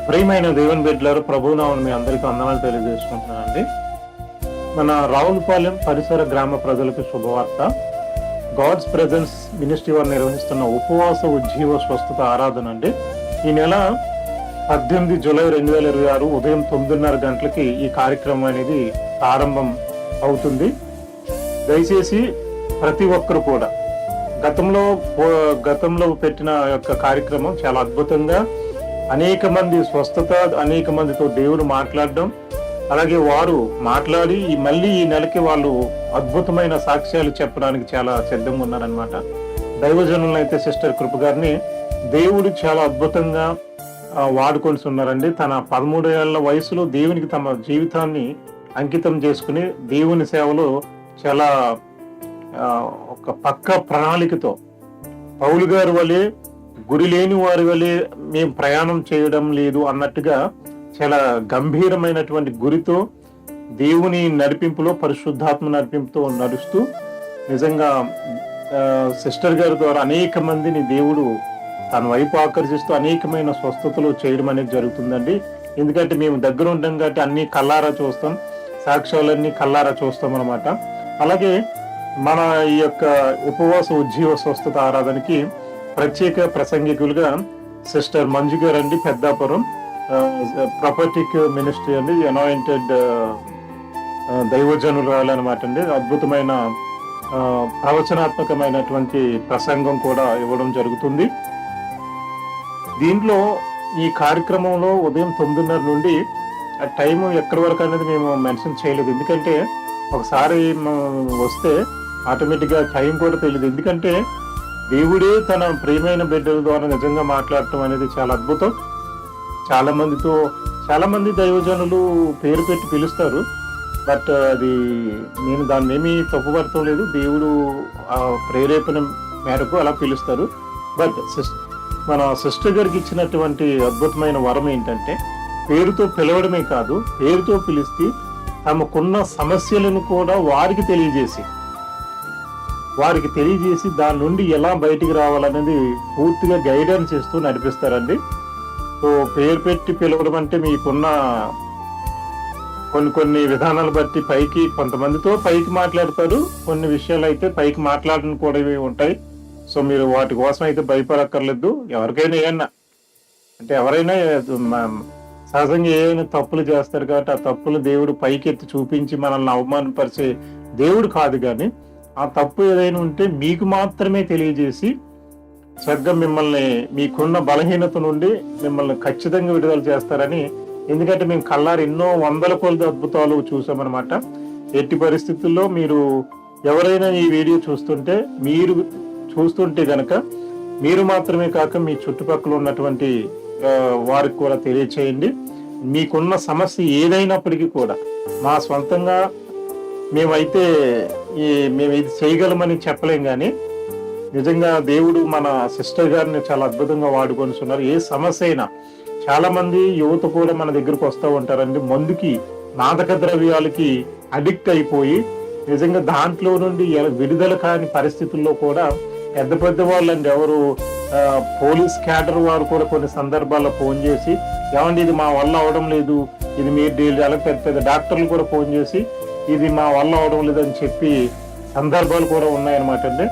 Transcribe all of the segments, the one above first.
ప్రియమైన దేవుని బిడ్డలారు, ప్రభునామమున మీ అందరికీ వందనాలు తెలియజేసుకుంటున్నానండి. మన రావులపాలెం పరిసర గ్రామ ప్రజలకు శుభవార్త. గాడ్స్ ప్రెజెన్స్ మినిస్ట్రీ వారు నిర్వహిస్తున్న ఉపవాస ఉజ్జీవ స్వస్థత ఆరాధన అండి. ఈ నెల 18 జూలై 2026 ఉదయం 9:30 గంటలకి ఈ కార్యక్రమం అనేది ప్రారంభం అవుతుంది. దయచేసి ప్రతి ఒక్కరు కూడా గతంలో పెట్టిన యొక్క కార్యక్రమం చాలా అద్భుతంగా, అనేక మంది స్వస్థత, అనేక మందితో దేవుడు మాట్లాడడం, అలాగే వారు మాట్లాడి మళ్ళీ ఈ నెలకి వాళ్ళు అద్భుతమైన సాక్ష్యాలు చెప్పడానికి చాలా సిద్ధంగా ఉన్నారనమాట. దైవజనులను అయితే సిస్టర్ కృప గారిని దేవుడు చాలా అద్భుతంగా వాడుకొని ఉన్నారండి. తన 13 ఏళ్ల వయసులో దేవునికి తమ జీవితాన్ని అంకితం చేసుకుని దేవుని సేవలో చాలా ఒక పక్క ప్రణాళికతో పౌలు గారి వలె, గురి లేని వారి వలె మేము ప్రయాణం చేయడం లేదు అన్నట్టుగా చాలా గంభీరమైనటువంటి గురితో దేవుని నడిపింపులో, పరిశుద్ధాత్మ నడిపింపుతో నడుస్తూ నిజంగా సిస్టర్ గారి ద్వారా అనేక మందిని దేవుడు తన వైపు ఆకర్షిస్తూ అనేకమైన స్వస్థతలు చేయడం అనేది జరుగుతుందండి. ఎందుకంటే మేము దగ్గర ఉంటాం కాబట్టి అన్ని కల్లారా చూస్తాం, సాక్ష్యాలన్నీ కల్లారా చూస్తాం అనమాట. అలాగే మన ఈ యొక్క ఉపవాస ఉజ్జీవ స్వస్థత ఆరాధనకి ప్రత్యేక ప్రసంగికులుగా సిస్టర్ మంజు గారు అండి, పెద్దాపురం ప్రొఫెటిక్ మినిస్ట్రీ అండి, అనాయింటెడ్ దైవజనురాలు అనమాట అండి. అద్భుతమైన ప్రవచనాత్మకమైనటువంటి ప్రసంగం కూడా ఇవ్వడం జరుగుతుంది. దీంట్లో ఈ కార్యక్రమంలో ఉదయం 9:30 నుండి టైం ఎక్కడి వరకు అనేది మేము మెన్షన్ చేయలేదు. ఎందుకంటే ఒకసారి వస్తే ఆటోమేటిక్గా టైం కూడా తెలియదు. ఎందుకంటే దేవుడే తన ప్రియమైన బిడ్డల ద్వారా నిజంగా మాట్లాడటం అనేది చాలా అద్భుతం. చాలా మంది దైవజనులు పేరు పెట్టి పిలుస్తారు, బట్ అది నేను దాన్ని ఏమీ తప్పుపడటం లేదు. దేవుడు ప్రేరేపణ మేరకు అలా పిలుస్తారు. బట్ మన సిస్టర్ గారికి ఇచ్చినటువంటి అద్భుతమైన వరం ఏంటంటే పేరుతో పిలవడమే కాదు, పేరుతో పిలిస్తే తమకున్న సమస్యలను కూడా వారికి తెలియజేసి దాని నుండి ఎలా బయటికి రావాలనేది పూర్తిగా గైడెన్స్ ఇస్తూ నడిపిస్తారండి. సో పేరు పెట్టి పిలవడం అంటే మీకున్న కొన్ని విధానాలు బట్టి కొంతమందితో పైకి మాట్లాడతారు, కొన్ని విషయాలు అయితే పైకి మాట్లాడడం కూడా ఉంటాయి. సో మీరు వాటి కోసం అయితే భయపడక్కర్లేదు. ఎవరైనా సహజంగా ఏమైనా తప్పులు చేస్తారు కాబట్టి ఆ తప్పులు దేవుడు పైకెత్తి చూపించి మనల్ని అవమానపరిచే దేవుడు కాదు. కానీ ఆ తప్పు ఏదైనా ఉంటే మీకు మాత్రమే తెలియజేసి చక్కగా మిమ్మల్ని, మీకున్న బలహీనత నుండి మిమ్మల్ని ఖచ్చితంగా విడుదల చేస్తారని. ఎందుకంటే మేము కల్లారు ఎన్నో వందల కొలది అద్భుతాలు చూసామన్నమాట. ఎట్టి పరిస్థితుల్లో మీరు ఎవరైనా ఈ వీడియో చూస్తుంటే గనక మీరు మాత్రమే కాక మీ చుట్టుపక్కల ఉన్నటువంటి వారికి కూడా తెలియచేయండి. మీకున్న సమస్య ఏదైనప్పటికీ కూడా మా స్వంతంగా మేము ఇది చేయగలమని చెప్పలేం, కానీ నిజంగా దేవుడు మన సిస్టర్ గారిని చాలా అద్భుతంగా వాడుకొని ఉన్నారు. ఏ సమస్య అయినా, చాలా మంది యువత కూడా మన దగ్గరకు వస్తూ ఉంటారండి. మందుకి, మాదక ద్రవ్యాలకి అడిక్ట్ అయిపోయి నిజంగా దాంట్లో నుండి విడుదల కాని పరిస్థితుల్లో కూడా పెద్ద వాళ్ళండి, ఎవరు పోలీస్ క్యాడర్ వారు కూడా కొన్ని సందర్భాల్లో ఫోన్ చేసి, ఏమండి ఇది మా వల్ల అవడం లేదు, ఇది మీరు అలాగే పెద్ద డాక్టర్లు కూడా ఫోన్ చేసి ఇది మా వల్ల అవడం లేదని చెప్పి సందర్భాలు కూడా ఉన్నాయన్నమాట అండి.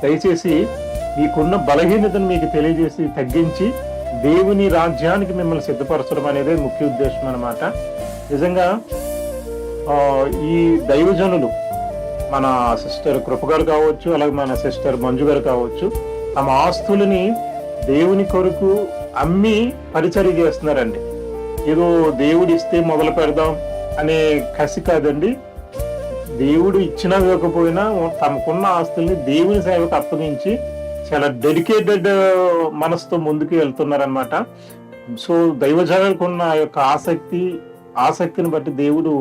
దయచేసి మీకున్న బలహీనతను మీకు తెలియజేసి తగ్గించి దేవుని రాజ్యానికి మిమ్మల్ని సిద్ధపరచడం అనేది ముఖ్య ఉద్దేశం అన్నమాట. నిజంగా ఈ దైవజనులు మన సిస్టర్ కృప గారు కావచ్చు, అలాగే మన సిస్టర్ మంజు గారు కావచ్చు, తమ ఆస్తులని దేవుని కొరకు అమ్మి పరిచర్య చేస్తున్నారండి. ఏదో దేవుడు ఇస్తే మొదలు పెడదాం అనే కసి కాదండి. దేవుడు ఇచ్చినా ఇవ్వకపోయినా తమకున్న ఆస్తుల్ని దేవుని సేవకు అప్పగించి చాలా డెడికేటెడ్ మనసుతో ముందుకు వెళ్తున్నారనమాట. సో దైవజనులకు ఉన్న యొక్క ఆసక్తిని బట్టి దేవుడు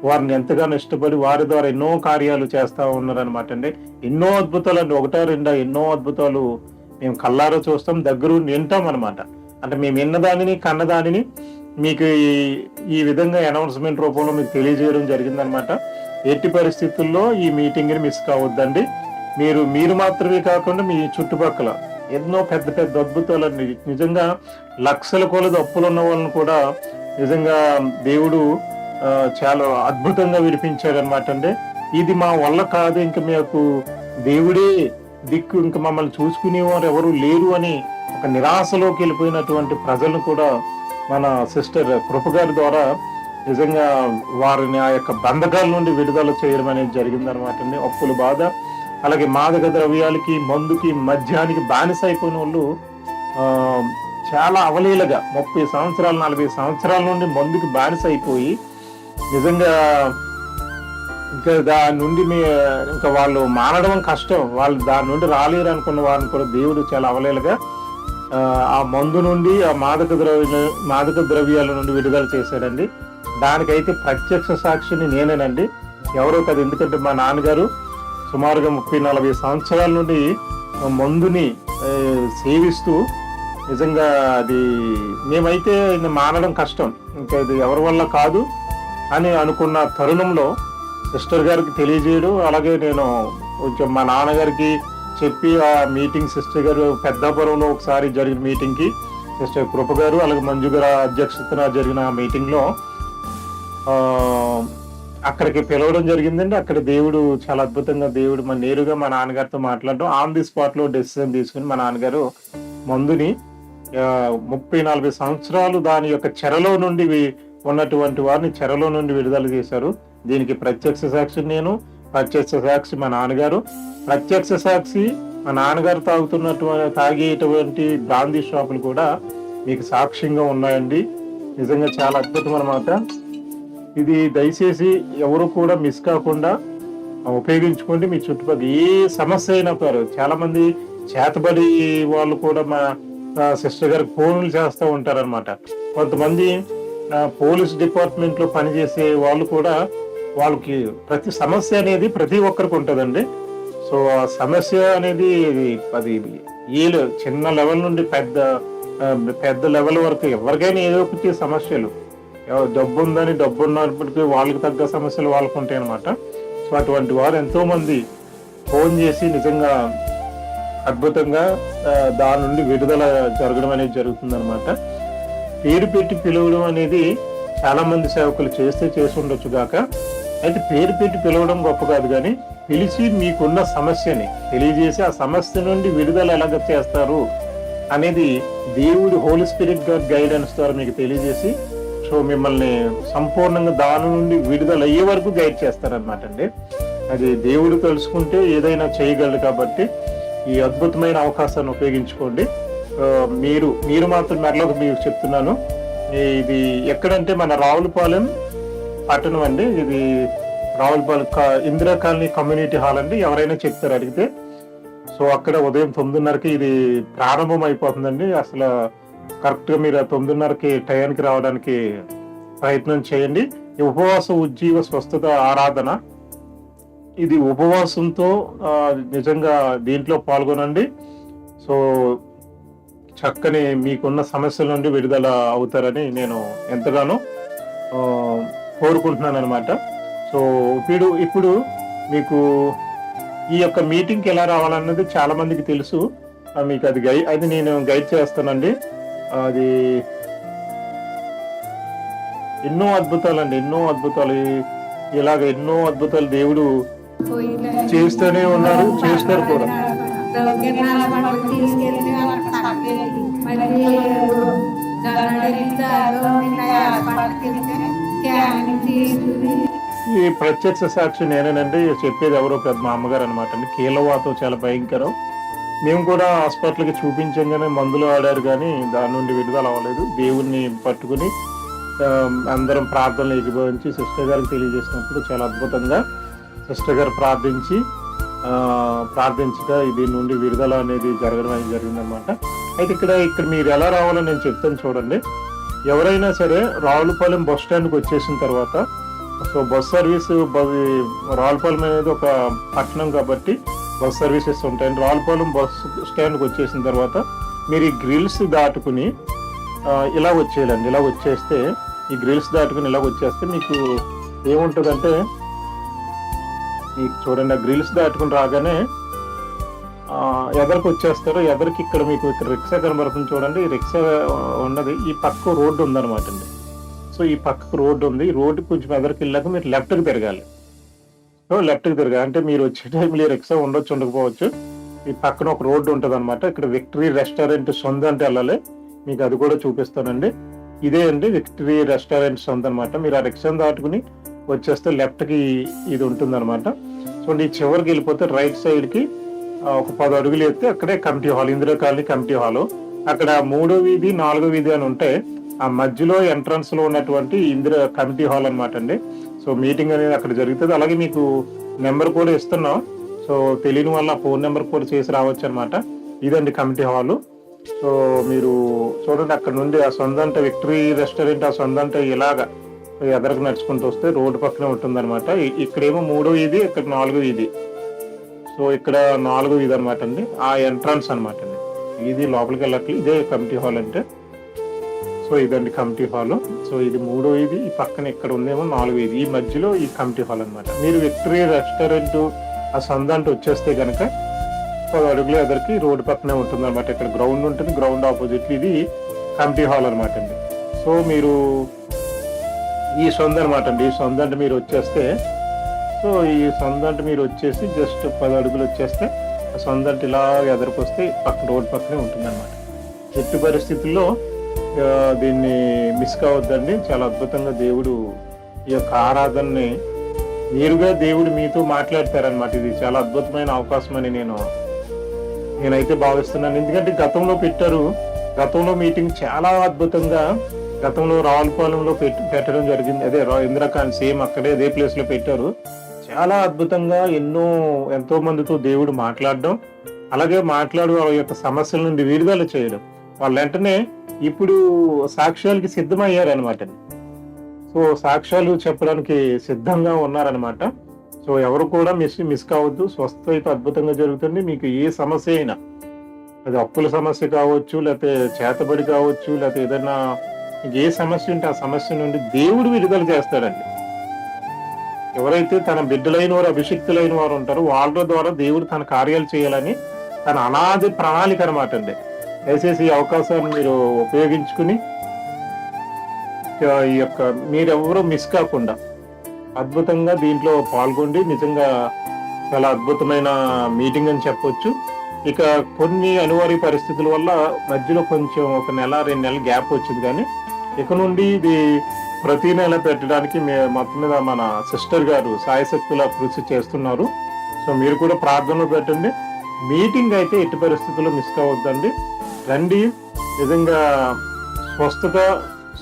వారిని ఎంతగానో ఇష్టపడి వారి ద్వారా ఎన్నో కార్యాలు చేస్తా ఉన్నారనమాట అండి. ఎన్నో అద్భుతాలు అండి, ఒకటా రెండా ఎన్నో అద్భుతాలు మేము కల్లారో చూస్తాం, దగ్గరుండి వింటాం అనమాట. అంటే మేము విన్నదానిని కన్నదానిని మీకు ఈ విధంగా అనౌన్స్మెంట్ రూపంలో మీకు తెలియజేయడం జరిగిందనమాట. ఎట్టి పరిస్థితుల్లో ఈ మీటింగ్ని మిస్ కావద్దండి. మీరు మాత్రమే కాకుండా మీ చుట్టుపక్కల ఎన్నో పెద్ద పెద్ద అద్భుతాలండి. నిజంగా లక్షల కొలది అప్పులు ఉన్న వాళ్ళని కూడా నిజంగా దేవుడు చాలా అద్భుతంగా విడిపించాడు అనమాట అండి. ఇది మా వల్ల కాదు, ఇంక మీకు దేవుడే దిక్కు, ఇంక మమ్మల్ని చూసుకునేవారు ఎవరు లేరు అని ఒక నిరాశలోకి వెళ్ళిపోయినటువంటి ప్రజలను కూడా మన సిస్టర్ కృపగారి ద్వారా నిజంగా వారిని ఆ యొక్క బంధకాల నుండి విడుదల చేయడం అనేది జరిగిందనమాట అండి. అప్పుల బాధ, అలాగే మాదక ద్రవ్యాలకి, మందుకి, మద్యానికి బానిస అయిపోయిన వాళ్ళు చాలా అవలీలగా 30 సంవత్సరాలు 40 సంవత్సరాల నుండి మందుకి బానిస అయిపోయి నిజంగా ఇంకా దాని నుండి ఇంకా వాళ్ళు మానడం కష్టం, వాళ్ళు దాని నుండి రాలేరు అనుకున్న వారిని కూడా దేవుడు చాలా అవలీలగా ఆ మందు నుండి, ఆ మాదక ద్రవ్యాల నుండి విడుదల చేశాడండి. దానికైతే ప్రత్యక్ష సాక్షిని నేనేనండి, ఎవరో కాదు. ఎందుకంటే మా నాన్నగారు సుమారుగా 30-40 సంవత్సరాల నుండి మందుని సేవిస్తూ నిజంగా అది మేమైతే మానడం కష్టం, ఇంకా ఇది ఎవరి వల్ల కాదు అని అనుకున్న తరుణంలో సిస్టర్ గారికి తెలియజేయడం, అలాగే నేను కొంచెం మా నాన్నగారికి చెప్పి ఆ మీటింగ్ సిస్టర్ గారు పెద్దాపురంలో ఒకసారి జరిగిన మీటింగ్కి సిస్టర్ కృప గారు అలాగే మంజు గారు అధ్యక్షతన జరిగిన మీటింగ్లో అక్కడికి పిలవడం జరిగిందండి. అక్కడ దేవుడు చాలా అద్భుతంగా దేవుడు నేరుగా మా నాన్నగారితో మాట్లాడడం, ఆన్ ది స్పాట్ లో డెసిషన్ తీసుకుని మా నాన్నగారు మందుని 30-40 సంవత్సరాలు దాని యొక్క చెరలో నుండి ఉన్నటువంటి వారిని చెరలో నుండి విడుదల చేశారు. దీనికి ప్రత్యక్ష సాక్షి నేను, ప్రత్యక్ష సాక్షి మా నాన్నగారు, ప్రత్యక్ష సాక్షి మా నాన్నగారు తాగేటువంటి గాంధీ షాపులు కూడా మీకు సాక్ష్యంగా ఉన్నాయండి. నిజంగా చాలా అద్భుతం అన్నమాట. ఇది దయచేసి ఎవరు కూడా మిస్ కాకుండా ఉపయోగించుకోండి. మీ చుట్టుపక్కల ఏ సమస్య అయినా పేరు, చాలా మంది చేతబడి వాళ్ళు కూడా మా సిస్టర్ గారికి ఫోన్లు చేస్తూ ఉంటారనమాట. కొంతమంది పోలీస్ డిపార్ట్మెంట్ లో పనిచేసే వాళ్ళు కూడా వాళ్ళకి ప్రతి సమస్య అనేది ప్రతి ఒక్కరికి ఉంటుందండి. సో ఆ సమస్య అనేది అది చిన్న లెవెల్ నుండి పెద్ద లెవెల్ వరకు ఎవరికైనా ఏదో ఒకటి సమస్యలు, డబ్బు ఉందని డబ్బు ఉన్నప్పటికీ వాళ్ళకి తగ్గ సమస్యలు వాళ్ళకు ఉంటాయి అనమాట. సో అటువంటి వారు ఎంతో మంది ఫోన్ చేసి నిజంగా అద్భుతంగా దాని నుండి విడుదల జరగడం అనేది జరుగుతుంది అనమాట. పేరు పెట్టి పిలవడం అనేది చాలా మంది సేవకులు చేసి ఉండొచ్చు గాక, అయితే పేరు పెట్టి పిలవడం గొప్ప కాదు, కానీ పిలిచి మీకున్న సమస్యని తెలియజేసి ఆ సమస్య నుండి విడుదల ఎలాగ చేస్తారు అనేది దేవుడి హోలీ స్పిరిట్ గాడ్ గైడెన్స్ ద్వారా మీకు తెలియజేసి సో మిమ్మల్ని సంపూర్ణంగా దాని నుండి విడుదల అయ్యే వరకు గైడ్ చేస్తారనమాట అండి. అది దేవుడు తెలుసుకుంటే ఏదైనా చేయగలడు. కాబట్టి ఈ అద్భుతమైన అవకాశాన్ని ఉపయోగించుకోండి. మీరు మాత్రం మరొక మీకు చెప్తున్నాను, ఇది ఎక్కడంటే మన రావులపాలెం పట్టణం అండి. ఇది Ravulapalem Indira colony community hall అండి. ఎవరైనా చెప్తారు అడిగితే. సో అక్కడ ఉదయం 9:30కి ఇది ప్రారంభం అయిపోతుందండి. అసలు కరెక్ట్ గా మీరు 9:30కి టయానికి రావడానికి ప్రయత్నం చేయండి. ఉపవాస ఉజ్జీవ స్వస్థత ఆరాధన, ఇది ఉపవాసంతో నిజంగా దీంట్లో పాల్గొనండి. సో చక్కని మీకున్న సమస్యల నుండి విడుదల అవుతారని నేను ఎంతగానో కోరుకుంటున్నాను అనమాట. సో ఇప్పుడు మీకు ఈ యొక్క మీటింగ్కి ఎలా రావాలన్నది చాలా మందికి తెలుసు. మీకు అది నేను గైడ్ చేస్తానండి. అది ఎన్నో అద్భుతాలండి, ఎన్నో అద్భుతాలు, ఇలాగ ఎన్నో అద్భుతాలు దేవుడు చేస్తూనే ఉన్నారు, చేస్తారు కూడా. ఈ ప్రత్యక్ష సాక్షి నేనేనండి. చెప్పేది ఎవరో పెద్ద మా అమ్మగారు అనమాట అండి. కీలవాతం చాలా భయంకరం. మేము కూడా హాస్పిటల్కి చూపించగానే మందులు ఆడారు, కానీ దాని నుండి విడుదల అవ్వలేదు. దేవుణ్ణి పట్టుకుని అందరం ప్రార్థనలు ఏకీభవించి సిస్టర్ గారికి తెలియజేసినప్పుడు చాలా అద్భుతంగా సిస్టర్ గారు ప్రార్థించగా దీని నుండి విడుదల అనేది జరగడం అనేది జరిగిందనమాట. అయితే ఇక్కడ మీరు ఎలా రావాలో నేను చెప్తాను చూడండి. ఎవరైనా సరే రావులపాలెం బస్ స్టాండ్కి వచ్చేసిన తర్వాత, సో బస్ సర్వీస్ రావులపాలెం అనేది ఒక పట్టణం కాబట్టి బస్ సర్వీసెస్ ఉంటాయండి. రావులపాలెం బస్ స్టాండ్కి వచ్చేసిన తర్వాత మీరు ఈ గ్రిల్స్ దాటుకుని ఇలా వచ్చేయాలండి. ఇలా వచ్చేస్తే ఈ గ్రిల్స్ దాటుకుని ఇలా వచ్చేస్తే మీకు ఏముంటుందంటే, మీకు చూడండి, ఆ గ్రిల్స్ దాటుకుని రాగానే ఎదరికి వచ్చేస్తారు. ఎదరికి ఇక్కడ మీకు ఇక్కడ రిక్షా కనబడుతుంది చూడండి. ఈ రిక్షా ఉన్నది ఈ పక్క రోడ్డు ఉందన్నమాట అండి. సో ఈ పక్కకు రోడ్డు ఉంది. ఈ రోడ్డు కొంచెం ఎదరికి వెళ్ళాక మీరు లెఫ్ట్కి తిరగాలి. సో లెఫ్ట్కి తిరగాలి అంటే మీరు వచ్చే టైంలో రిక్షా ఉండొచ్చు ఉండకపోవచ్చు. ఈ పక్కన ఒక రోడ్డు ఉంటుంది అనమాట. ఇక్కడ విక్టరీ రెస్టారెంట్ సొంత అంటే వెళ్ళాలి. మీకు అది కూడా చూపిస్తానండి. ఇదే అండి విక్టరీ రెస్టారెంట్ సొంత అనమాట. మీరు ఆ రిక్షాను దాటుకుని వచ్చేస్తే లెఫ్ట్కి ఇది ఉంటుంది అనమాట. సో ఈ చివరికి వెళ్ళిపోతే రైట్ సైడ్కి ఒక 10 అడుగులు ఎత్తే అక్కడే committee hall, Indira colony committee hall. అక్కడ 3వ వీధి 4వ వీధి అని ఉంటే ఆ మధ్యలో ఎంట్రన్స్ లో ఉన్నటువంటి ఇందిరా కమిటీ హాల్ అనమాట అండి. సో మీటింగ్ అనేది అక్కడ జరుగుతుంది. అలాగే మీకు నెంబర్ కూడా ఇస్తున్నాం. సో తెలియని వల్ల ఫోన్ నెంబర్ కూడా చేసి రావచ్చు అనమాట. ఇదండి కమిటీ హాల్. సో మీరు చూడండి అక్కడ నుండి ఆ సొంతంట విక్టరీ రెస్టారెంట్ ఆ సొంతంట ఇలాగా ఎదరకు నడుచుకుంటూ వస్తే రోడ్డు పక్కనే ఉంటుంది అనమాట. ఇక్కడేమో 3వ వీధి, ఇక్కడ 4వ వీధి. సో ఇక్కడ 4వ వీధి అనమాట అండి. ఆ ఎంట్రన్స్ అనమాట అండి. ఇది లోపలికి వెళ్ళట్లేదు. ఇదే కమిటీ హాల్ అంటే. సో ఇదండి కమిటీ హాల్. సో ఇది 3వ వీధి. ఈ పక్కన ఇక్కడ ఉందేమో 4వ వీధి. ఈ మధ్యలో ఈ కమిటీ హాల్ అనమాట. మీరు విక్టరీ రెస్టారెంట్ ఆ సందంట వచ్చేస్తే కనుక 10 అడుగులు ఎదరికి రోడ్డు పక్కనే ఉంటుంది అనమాట. ఇక్కడ గ్రౌండ్ ఉంటుంది. గ్రౌండ్ ఆపోజిట్ ఇది కమిటీ హాల్ అనమాట అండి. సో మీరు ఈ సొంత అనమాట అండి. ఈ సొంత అంటే మీరు వచ్చేస్తే ఈ సొంత అంటే మీరు వచ్చేసి జస్ట్ 10 అడుగులు వచ్చేస్తే ఆ సొంత అంటే ఇలా ఎదరికొస్తే పక్కన రోడ్డు పక్కనే ఉంటుంది అనమాట. ఎట్టి పరిస్థితుల్లో దీన్ని మిస్ కావద్దండి. చాలా అద్భుతంగా దేవుడు ఈ యొక్క ఆరాధనని నేరుగా దేవుడు మీతో మాట్లాడతారనమాట. ఇది చాలా అద్భుతమైన అవకాశం అని నేనైతే భావిస్తున్నాను. ఎందుకంటే గతంలో పెట్టారు. గతంలో మీటింగ్ చాలా అద్భుతంగా గతంలో రావులపాలెంలో పెట్టడం జరిగింది. అదే ఇందిరాకాంత్ సేమ్ అక్కడే అదే ప్లేస్ లో పెట్టారు. చాలా అద్భుతంగా ఎంతో మందితో దేవుడు మాట్లాడడం, అలాగే మాట్లాడు వాళ్ళ యొక్క సమస్యల నుండి విడుదల చేయడం. వాళ్ళు వెంటనే ఇప్పుడు సాక్ష్యాలకి సిద్ధమయ్యారనమాట. సో సాక్ష్యాలు చెప్పడానికి సిద్ధంగా ఉన్నారనమాట. సో ఎవరు కూడా మిస్ కావద్దు. స్వస్థ అయితే అద్భుతంగా జరుగుతుంది. మీకు ఏ సమస్య అయినా, అది అప్పుల సమస్య కావచ్చు, లేకపోతే చేతబడి కావచ్చు, లేకపోతే ఏదైనా మీకు ఏ సమస్య ఉంటే ఆ సమస్య నుండి దేవుడు విడుదల చేస్తాడండి. ఎవరైతే తన బిడ్డలైన వారు అభిషిక్తులైన వారు ఉంటారో వాళ్ళ ద్వారా దేవుడు తన కార్యాలు చేయాలని తన అనాది ప్రణాళిక అనమాట అండి. దయచేసి ఈ అవకాశాన్ని మీరు ఉపయోగించుకుని ఈ యొక్క మీరెవరూ మిస్ కాకుండా అద్భుతంగా దీంట్లో పాల్గొండి. నిజంగా చాలా అద్భుతమైన మీటింగ్ అని చెప్పొచ్చు. ఇక కొన్ని అనివార్య పరిస్థితుల వల్ల మధ్యలో కొంచెం 1 నెల 2 నెలలు గ్యాప్ వచ్చింది. కానీ ఇక నుండి ఇది ప్రతి నెల పెట్టడానికి మొత్తం మీద మన సిస్టర్ గారు సాయశక్తులా కృషి చేస్తున్నారు. సో మీరు కూడా ప్రార్థనలో పెట్టండి. మీటింగ్ అయితే ఎట్టి పరిస్థితుల్లో మిస్ కావద్దండి. రండి. నిజంగా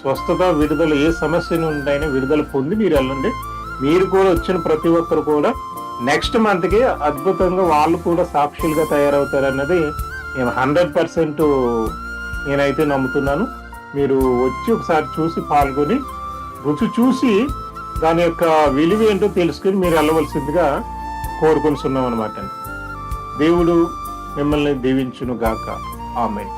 స్వస్థత విడుదల ఏ సమస్య నుండి అయినా విడుదల పొంది మీరు వెళ్ళండి. మీరు కూడా వచ్చిన ప్రతి ఒక్కరు కూడా నెక్స్ట్ మంత్కి అద్భుతంగా వాళ్ళు కూడా సాక్షులుగా తయారవుతారన్నది నేను 100% నేనైతే నమ్ముతున్నాను. మీరు వచ్చి ఒకసారి చూసి పాల్గొని రుచి చూసి దాని యొక్క విలువ ఏంటో తెలుసుకుని మీరు వెళ్ళవలసిందిగా కోరుకొనిస్తున్నాం అనమాట. దేవుడు మిమ్మల్ని దీవించును గాక. ఆమేన్.